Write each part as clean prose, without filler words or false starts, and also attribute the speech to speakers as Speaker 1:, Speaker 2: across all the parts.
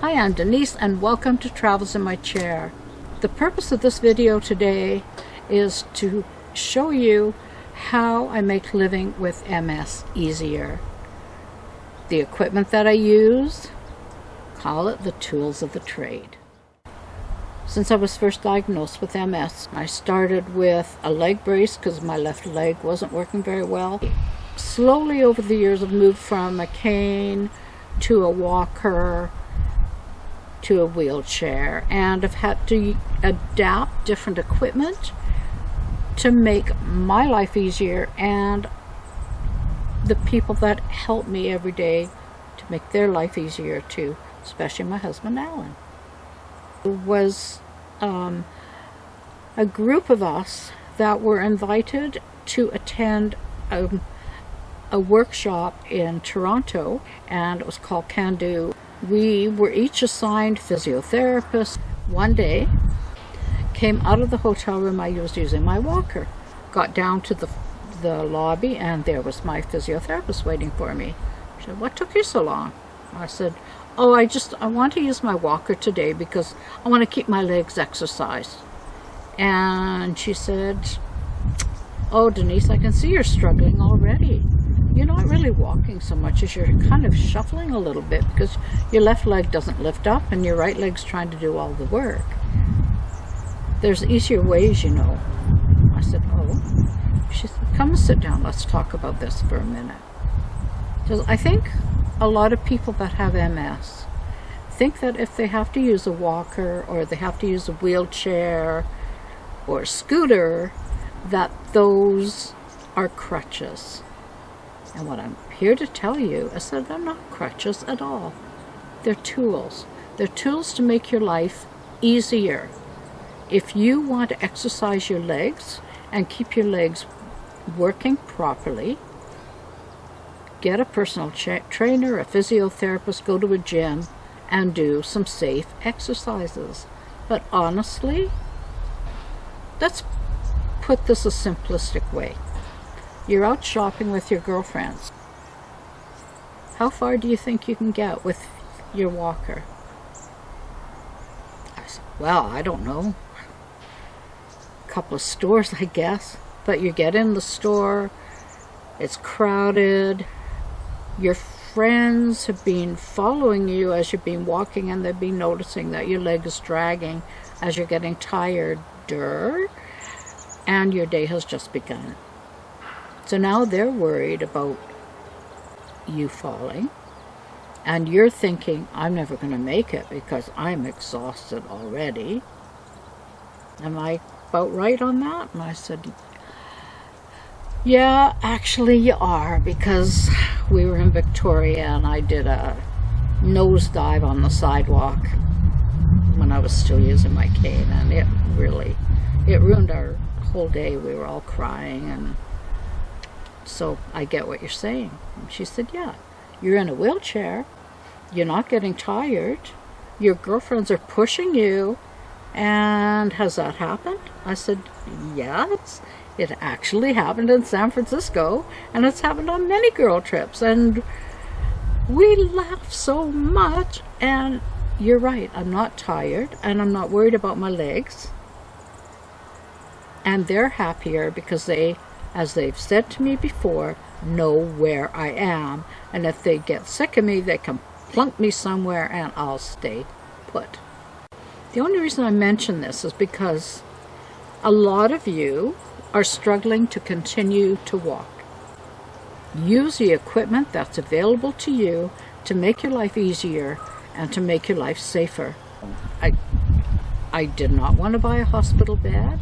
Speaker 1: Hi, I'm Denise and welcome to Travels in My Chair. The purpose of this video today is to show you how I make living with MS easier. The equipment that I use, call it the tools of the trade. Since I was first diagnosed with MS, I started with a leg brace because my left leg wasn't working very well. Slowly over the years I've moved from a cane to a walker to a wheelchair, and I've had to adapt different equipment to make my life easier and the people that help me every day to make their life easier too, especially my husband Alan. There was a group of us that were invited to attend a workshop in Toronto, and it was called Can Do. We were each assigned physiotherapists. One day, came out of the hotel room I was using my walker, got down to the lobby, and there was my physiotherapist waiting for me. She said, "What took you so long?" I said, "Oh, I want to use my walker today because I want to keep my legs exercised." And she said, "Oh, Denise, I can see you're struggling already. You're not really walking so much as you're kind of shuffling a little bit because your left leg doesn't lift up and your right leg's trying to do all the work. There's easier ways, you know." I said, "Oh." She said, "Come and sit down. Let's talk about this for a minute." Because I think a lot of people that have MS think that if they have to use a walker or they have to use a wheelchair or a scooter, that those are crutches. And what I'm here to tell you is that they're not crutches at all. They're tools. They're tools to make your life easier. If you want to exercise your legs and keep your legs working properly, get a personal trainer, a physiotherapist, go to a gym and do some safe exercises. But honestly, let's put this a simplistic way. You're out shopping with your girlfriends. How far do you think you can get with your walker? I said, "Well, I don't know. A couple of stores, I guess." But you get in the store, it's crowded, your friends have been following you as you've been walking, and they've been noticing that your leg is dragging as you're getting tireder, and your day has just begun. So now they're worried about you falling, and you're thinking, "I'm never going to make it because I'm exhausted already." Am I about right on that? And I said, "Yeah, actually you are," because we were in Victoria and I did a nosedive on the sidewalk when I was still using my cane, and it ruined our whole day. We were all crying, and so I get what you're saying. And she said, "Yeah, you're in a wheelchair, you're not getting tired, your girlfriends are pushing you, and has that happened?" I said, "Yes, it actually happened in San Francisco, and it's happened on many girl trips, and we laugh so much, and you're right, I'm not tired, and I'm not worried about my legs, and they're happier because they, as they've said to me before, know where I am, and if they get sick of me, they can plunk me somewhere and I'll stay put." The only reason I mention this is because a lot of you are struggling to continue to walk. Use the equipment that's available to you to make your life easier and to make your life safer. I did not want to buy a hospital bed.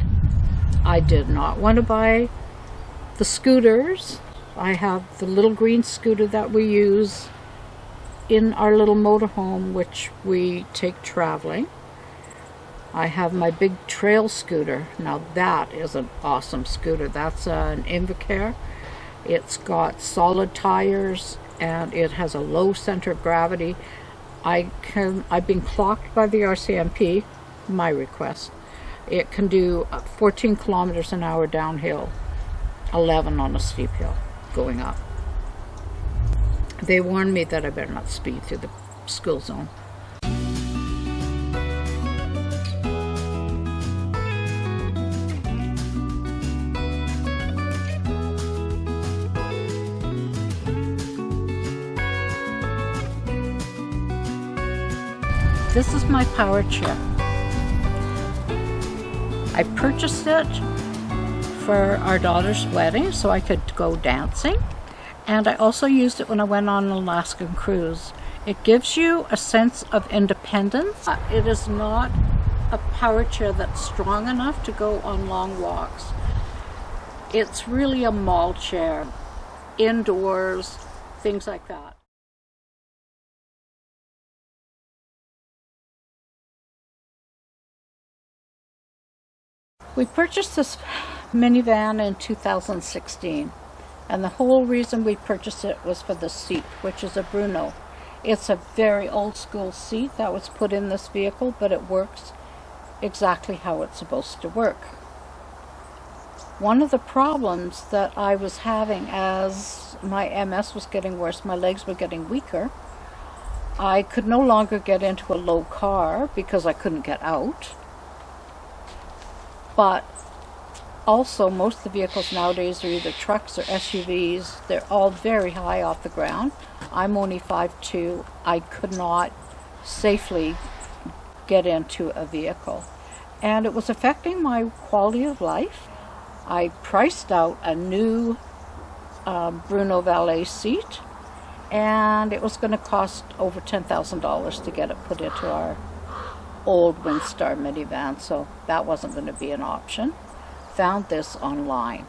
Speaker 1: I did not want to buy the scooters. I have the little green scooter that we use in our little motorhome, which we take traveling. I have my big trail scooter. Now that is an awesome scooter. That's an Invacare. It's got solid tires and it has a low center of gravity. I've been clocked by the RCMP, my request. It can do 14 kilometers an hour downhill, 11 on a steep hill going up. They warned me that I better not speed through the school zone. This is my power chair. I purchased it for our daughter's wedding so I could go dancing, and I also used it when I went on an Alaskan cruise. It gives you a sense of independence. It is not a power chair that's strong enough to go on long walks. It's really a mall chair, indoors, things like that. We purchased this minivan in 2016, and the whole reason we purchased it was for the seat, which is a Bruno. It's a very old school seat that was put in this vehicle, but it works exactly how it's supposed to work. One of the problems that I was having as my MS was getting worse, my legs were getting weaker, I could no longer get into a low car because I couldn't get out. But also, most of the vehicles nowadays are either trucks or SUVs. They're all very high off the ground. I'm only 5'2". I could not safely get into a vehicle, and it was affecting my quality of life. I priced out a new Bruno Valet seat, and it was going to cost over $10,000 to get it put into our old Windstar minivan, so that wasn't going to be an option. Found this online.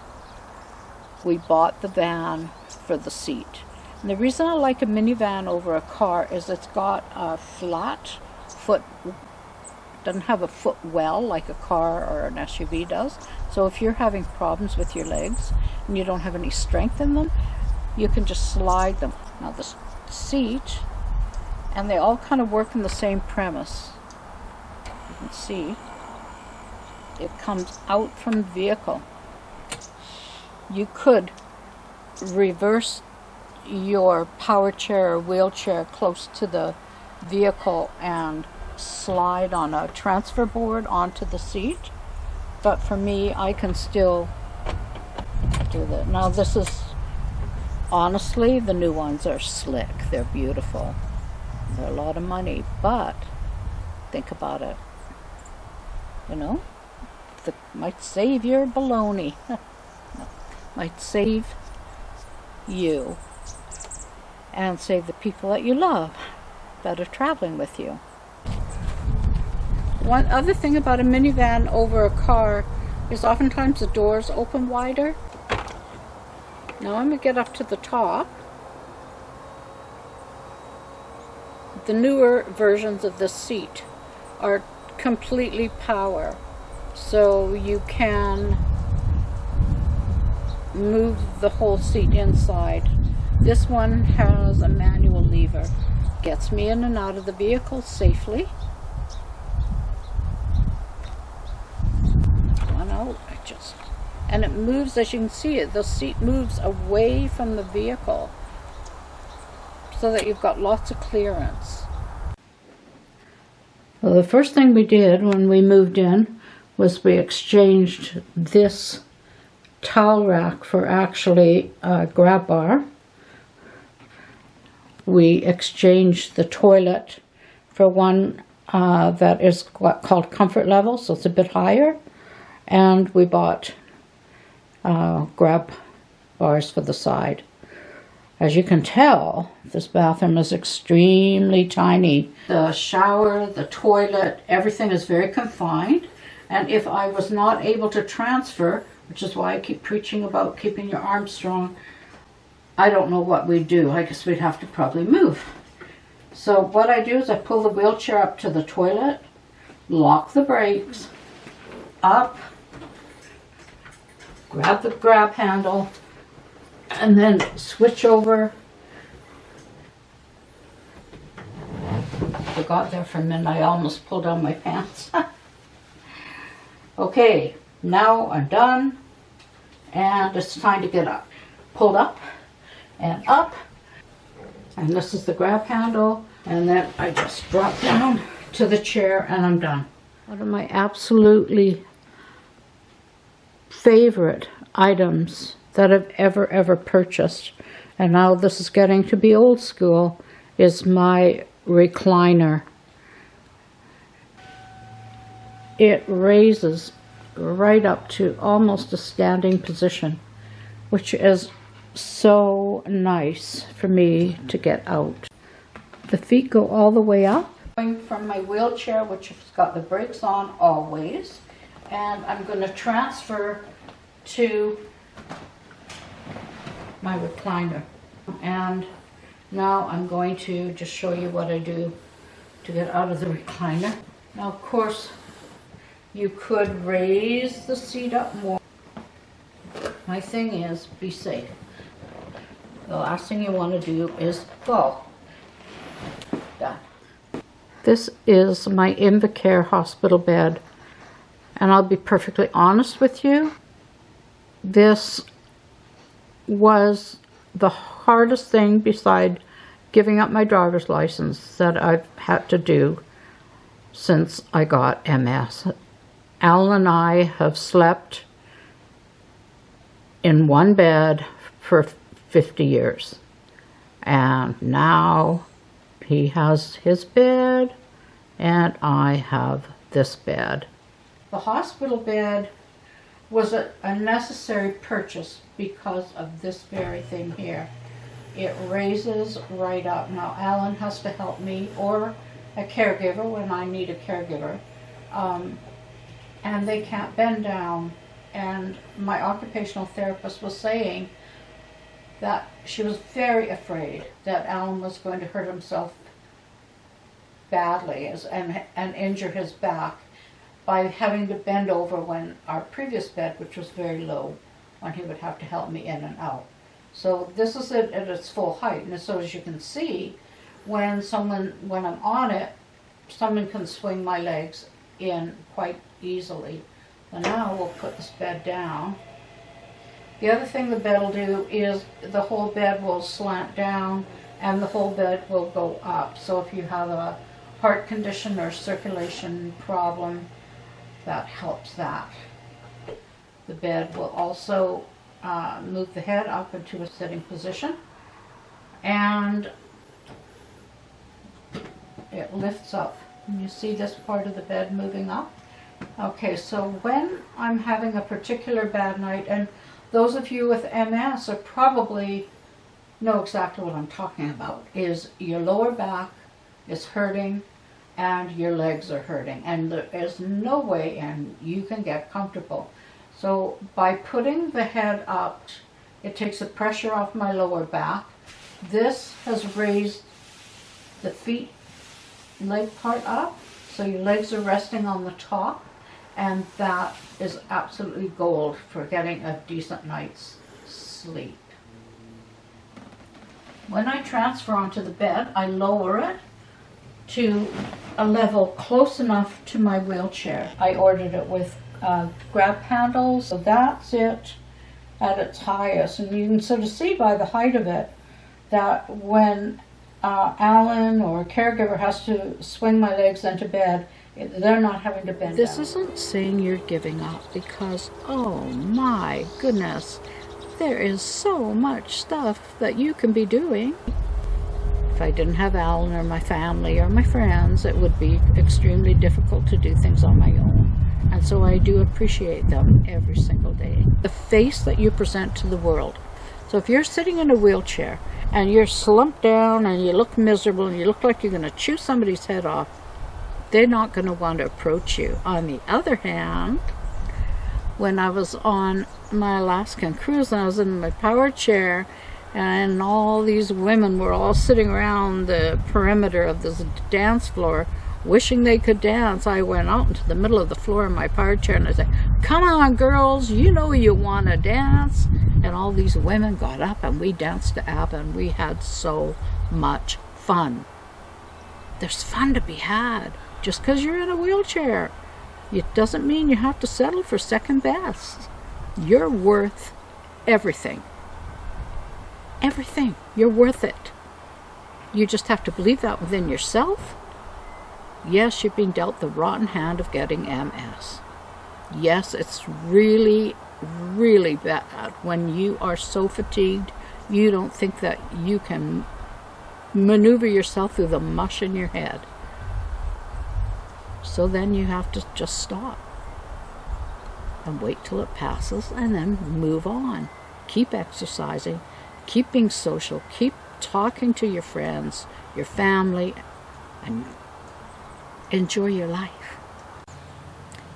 Speaker 1: We bought the van for the seat. And the reason I like a minivan over a car is it's got a flat foot, doesn't have a footwell like a car or an SUV does. So if you're having problems with your legs and you don't have any strength in them, you can just slide them. Now the seat, and they all kind of work in the same premise. You can see it comes out from the vehicle. You could reverse your power chair or wheelchair close to the vehicle and slide on a transfer board onto the seat, but for me, I can still do that. Now this is, honestly, the new ones are slick. They're beautiful. They're a lot of money, but think about it. You know, might save your baloney. Might save you and save the people that you love that are traveling with you. One other thing about a minivan over a car is oftentimes the doors open wider. Now I'm going to get up to the top. The newer versions of this seat are completely power, so you can move the whole seat inside. This one has a manual lever. Gets me in and out of the vehicle safely. And it moves, as you can see it, the seat moves away from the vehicle so that you've got lots of clearance. Well, the first thing we did when we moved in was we exchanged this towel rack for actually a grab bar. We exchanged the toilet for one that is called comfort level, so it's a bit higher. And we bought grab bars for the side. As you can tell, this bathroom is extremely tiny. The shower, the toilet, everything is very confined. And if I was not able to transfer, which is why I keep preaching about keeping your arms strong, I don't know what we'd do. I guess we'd have to probably move. So what I do is I pull the wheelchair up to the toilet, lock the brakes, up, grab the grab handle, and then switch over. Forgot there for a minute, I almost pulled down my pants. Okay, now I'm done, and it's time to get up. Pulled up, and this is the grab handle, and then I just drop down to the chair, and I'm done. One of my absolutely favorite items that I've ever purchased, and now this is getting to be old school, is my recliner. it raises right up to almost a standing position, which is so nice for me to get out. The feet go all the way up. Going from my wheelchair, which has got the brakes on always, and I'm going to transfer to my recliner. And now I'm going to just show you what I do to get out of the recliner. Now, of course, you could raise the seat up more. My thing is, be safe. The last thing you want to do is fall. Done. This is my Invacare hospital bed, and I'll be perfectly honest with you, this was the hardest thing beside giving up my driver's license that I've had to do since I got MS. Alan and I have slept in one bed for 50 years, and now he has his bed and I have this bed. The hospital bed was a necessary purchase because of this very thing here. It raises right up. Now Alan has to help me, or a caregiver when I need a caregiver, and they can't bend down. And my occupational therapist was saying that she was very afraid that Alan was going to hurt himself badly and injure his back by having to bend over when our previous bed, which was very low, when he would have to help me in and out. So this is it at its full height, and so as you can see, when I'm on it, someone can swing my legs in quite easily. And now we'll put this bed down. The other thing the bed will do is the whole bed will slant down and the whole bed will go up. So if you have a heart condition or circulation problem, that helps that. The bed will also move the head up into a sitting position, and it lifts up. And you see this part of the bed moving up? Okay, so when I'm having a particular bad night, and those of you with MS are probably know exactly what I'm talking about, is your lower back is hurting and your legs are hurting, and there is no way and you can get comfortable. So by putting the head up, it takes the pressure off my lower back. This has raised the leg part up, so your legs are resting on the top, and that is absolutely gold for getting a decent night's sleep. When I transfer onto the bed, I lower it to a level close enough to my wheelchair. I ordered it with grab handles, so that's it at its highest. And you can sort of see by the height of it that when Alan or a caregiver has to swing my legs into bed, they're not having to bend
Speaker 2: This
Speaker 1: down.
Speaker 2: isn't saying you're giving up, because, oh my goodness, there is so much stuff that you can be doing. If I didn't have Alan or my family or my friends, it would be extremely difficult to do things on my own. And so I do appreciate them every single day. The face that you present to the world. So if you're sitting in a wheelchair and you're slumped down and you look miserable and you look like you're going to chew somebody's head off, they're not going to want to approach you. On the other hand, when I was on my Alaskan cruise and I was in my power chair and all these women were all sitting around the perimeter of this dance floor wishing they could dance, I went out into the middle of the floor in my power chair and I said, "Come on girls, you know you want to dance." And all these women got up and we danced to ABBA and we had so much fun. There's fun to be had. Just because you're in a wheelchair, it doesn't mean you have to settle for second best. You're worth everything. Everything. You're worth it. You just have to believe that within yourself. Yes, you've been dealt the rotten hand of getting MS. Yes, it's really, really bad when you are so fatigued you don't think that you can maneuver yourself through the mush in your head.
Speaker 1: So then you have to just stop and wait till it passes and then move on. Keep exercising, keep being social, keep talking to your friends, your family, and enjoy your life.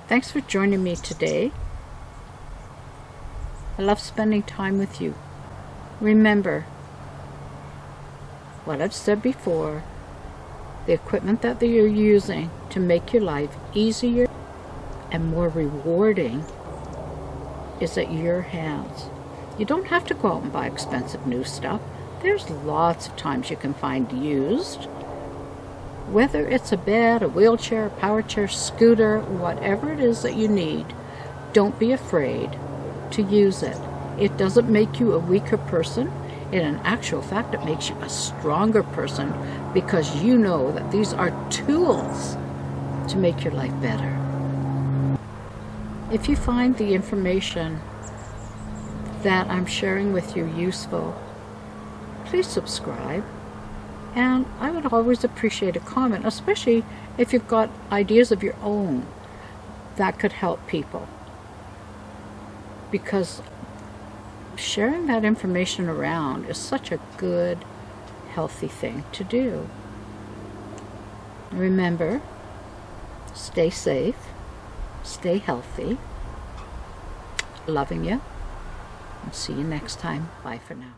Speaker 1: Thanks for joining me today. I love spending time with you. Remember what I've said before, the equipment that you're using to make your life easier and more rewarding is at your hands. You don't have to go out and buy expensive new stuff. There's lots of times you can find used. Whether it's a bed, a wheelchair, a power chair, scooter, whatever it is that you need, don't be afraid to use it. It doesn't make you a weaker person. In actual fact, it makes you a stronger person because you know that these are tools to make your life better. If you find the information that I'm sharing with you useful, please subscribe. And I would always appreciate a comment, especially if you've got ideas of your own that could help people. Because sharing that information around is such a good, healthy thing to do. Remember, stay safe, stay healthy, loving you, and see you next time. Bye for now.